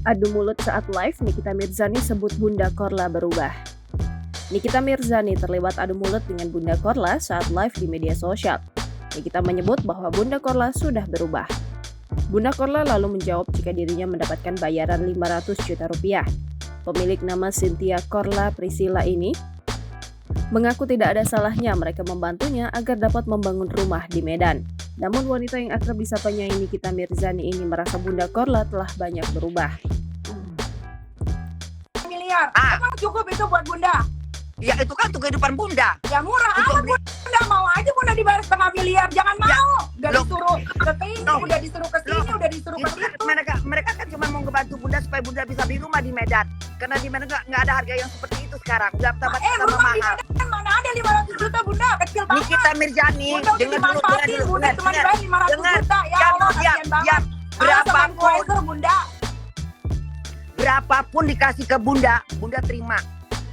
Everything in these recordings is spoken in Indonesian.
Adu mulut saat live, Nikita Mirzani sebut Bunda Korla berubah. Nikita Mirzani terlibat adu mulut dengan Bunda Korla saat live di media sosial. Nikita menyebut bahwa Bunda Korla sudah berubah. Bunda Korla lalu menjawab jika dirinya mendapatkan bayaran 500 juta rupiah. Pemilik nama Cynthia Korla Priscilla ini mengaku tidak ada salahnya mereka membantunya agar dapat membangun rumah di Medan. Namun wanita yang akrab disapanya Nikita Mirzani ini merasa Bunda Korla telah banyak berubah. Miliar, emang cukup itu buat Bunda? Ya itu kan untuk kehidupan Bunda. Ya murah amat Bunda, mau aja Bunda dibayar setengah miliar, jangan mau. Udah disuruh ke sini, udah disuruh ke sini, udah disuruh ke situ. Mereka kan cuma mau ngebantu Bunda supaya Bunda bisa beli rumah di Medan. Karena di Medan nggak ada harga yang seperti itu sekarang. Udah tambah rumah mahal. di Medan mana ada 500 juta Bunda, kecil banget. Nikita Mirzani, Bunda udah dimanfaatin, Bunda cuma dibayar 500 juta. Ya Allah, kasihan banget. Berapapun dikasih ke Bunda, Bunda terima.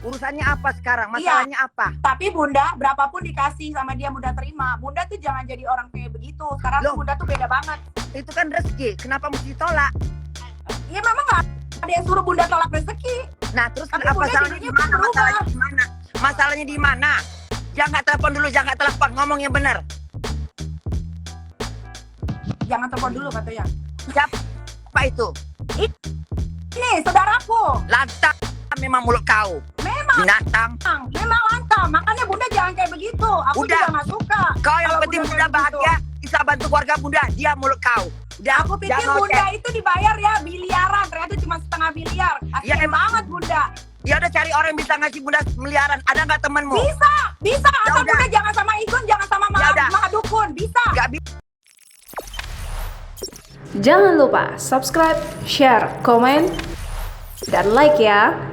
Urusannya apa sekarang? Masalahnya apa? Tapi Bunda, berapapun dikasih sama dia Bunda terima. Bunda tuh jangan jadi orang kayak begitu. Sekarang tuh Bunda tuh beda banget. Itu kan rezeki, kenapa mesti ditolak? Ya memang gak ada yang suruh Bunda tolak rezeki. Nah terus tapi apa salahnya di mana? Masalahnya di mana? Jangan telepon dulu, jangan telepon, ngomong yang benar. Jangan telepon dulu katanya. Siapa itu? Ini saudaraku. Lantang memang mulut kau. Memang. Binatang. Memang lantang. Makanya Bunda jangan kayak begitu. Aku udah. juga gak suka. Kau yang penting Bunda bahagia, bisa bantu keluarga Bunda. Dia mulut kau. Udah, aku pikir Bunda itu dibayar ya miliaran. Ternyata cuma setengah miliar. Kasian banget Bunda. Ya udah cari orang yang bisa ngasih Bunda miliaran. Ada nggak temanmu? Bisa. Asal Bunda jangan sama Igun, jangan sama Mahadukun. Bisa. Jangan lupa subscribe, share, komen, dan like ya.